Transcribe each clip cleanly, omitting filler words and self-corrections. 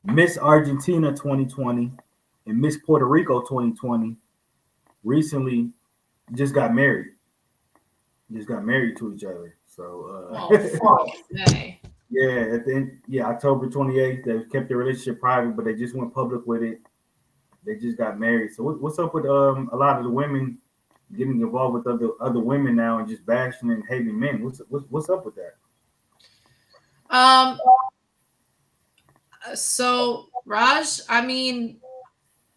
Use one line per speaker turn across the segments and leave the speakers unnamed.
Miss Argentina 2020 and Miss Puerto Rico 2020 recently just got married. Just got married to each other. So
Oh, okay.
yeah, at the end, yeah, October 28th, they kept their relationship private, but they just went public with it. They just got married. So what's up with a lot of the women getting involved with other women now and just bashing and hating men? What's up with that?
Um, so Raj, I mean,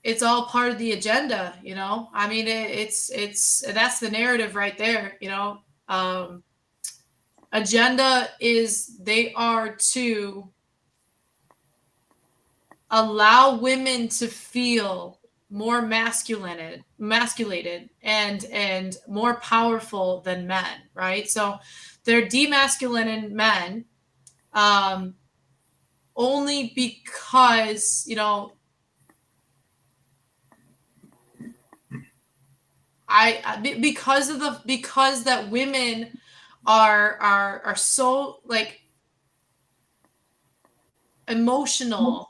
it's all part of the agenda, you know. I mean, it's that's the narrative right there, you know. Um, Agenda is they are to allow women to feel more masculated and more powerful than men, right? So they're demasculating men, um, only because, you know, because of the because that women are so like emotional,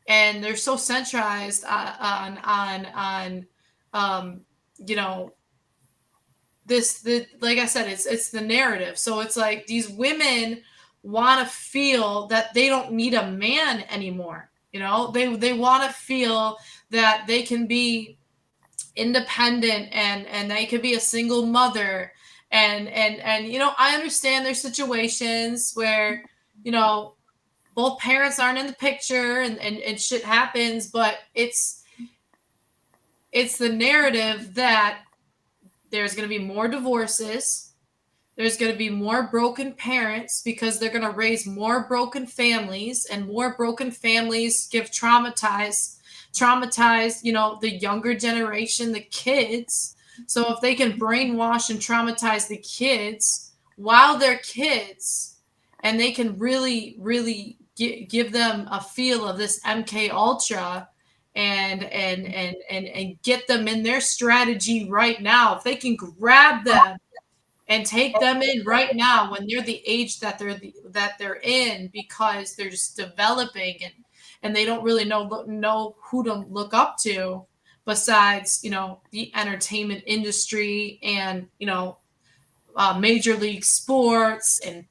and they're so centralized on um you know, the like I said, it's the narrative. So it's like these women want to feel that they don't need a man anymore. You know, they want to feel that they can be independent, and they could be a single mother. And you know, I understand there's situations where, you know, both parents aren't in the picture, and shit happens, but it's the narrative that there's going to be more divorces, there's going to be more broken parents because they're going to raise more broken families, and more broken families give traumatize, you know, the younger generation, the kids. So if they can brainwash and traumatize the kids while they're kids, and they can really give them a feel of this MK Ultra, and get them in their strategy right now, if they can grab them and take them in right now when they're the age that that they're in, because they're just developing, and they don't really know who to look up to besides, you know, the entertainment industry, and, you know, major league sports, and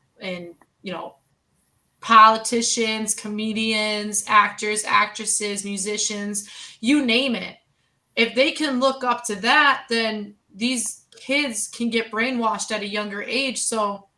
you know, politicians, comedians, actors, actresses, musicians, you name it. If they can look up to that, then these kids can get brainwashed at a younger age. So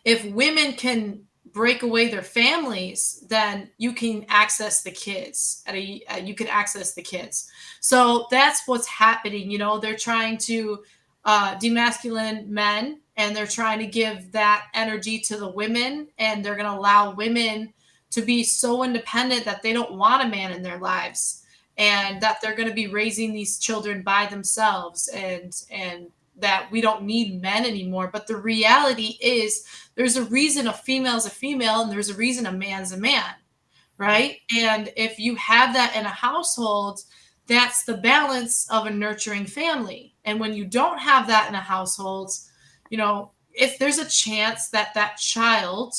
if women can break away their families, then you can access the kids you can access the kids. So that's what's happening. You know, they're trying to demasculine men, and they're trying to give that energy to the women, and they're going to allow women to be so independent that they don't want a man in their lives, and that they're going to be raising these children by themselves, and that we don't need men anymore. But the reality is, there's a reason a female's a female, and there's a reason a man's a man, right? And if you have that in a household, that's the balance of a nurturing family. And when you don't have that in a household, you know, if there's a chance that that child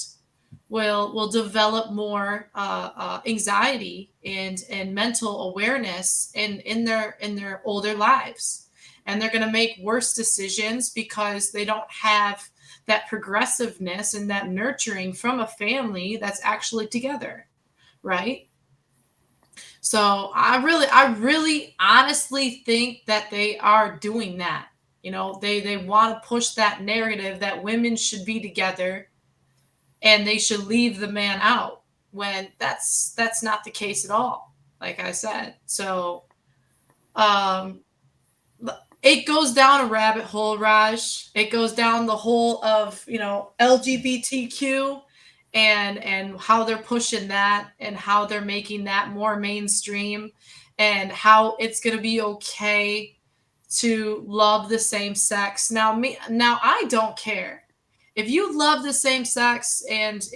will develop more anxiety and mental awareness in their older lives, and they're going to make worse decisions because they don't have that progressiveness and that nurturing from a family that's actually together, right? So I really honestly think that they are doing that. You know, they want to push that narrative that women should be together, and they should leave the man out, when that's not the case at all, like I said. So um it goes down a rabbit hole, Raj. It goes down the hole of, you know, LGBTQ, and how they're pushing that, and how they're making that more mainstream, and how it's going to be okay to love the same sex. Now I don't care if you love the same sex, and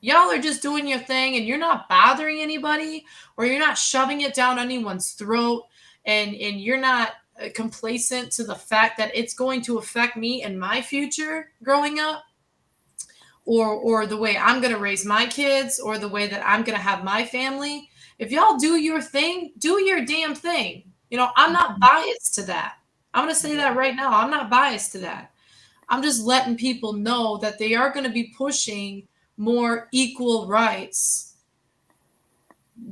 y'all are just doing your thing, and you're not bothering anybody, or you're not shoving it down anyone's throat, and you're not complacent to the fact that it's going to affect me and my future growing up. or the way I'm going to raise my kids, or the way that I'm going to have my family. If y'all do your thing, do your damn thing. I'm not biased to that. I'm going to say that right now. I'm not biased to that. I'm just letting people know that they are going to be pushing more equal rights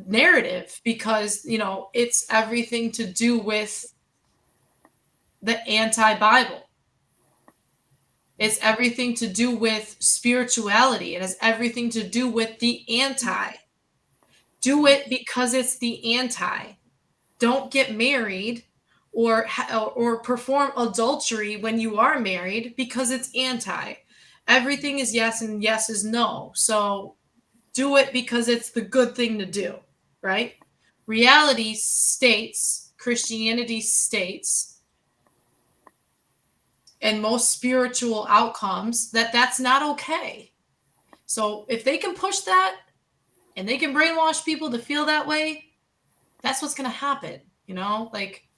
narrative, because it's everything to do with the anti-Bible. It's everything to do with spirituality. It has everything to do with the anti. Do it because it's the anti. Don't get married or perform adultery when you are married, because it's anti. Everything is yes and yes is no. So do it because it's the good thing to do, right? Reality states, Christianity states, and most spiritual outcomes, that that's not okay. So if they can push that and they can brainwash people to feel that way, that's what's going to happen. Like,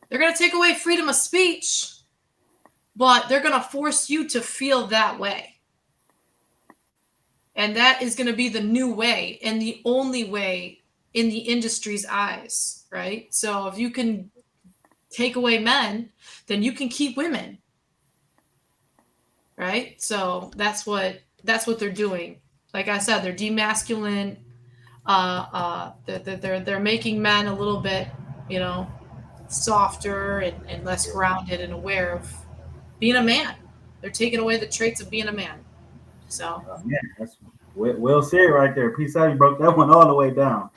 they're going to take away freedom of speech, but they're going to force you to feel that way. And that is going to be the new way and the only way in the industry's eyes, right? So if you can take away men, then you can keep women, right? So that's what they're doing. Like I said, they're demasculine. They're making men a little bit, softer and less grounded and aware of being a man. They're taking away the traits of being a man. So
Yeah, that's well said right there. Peace out. You broke that one all the way down.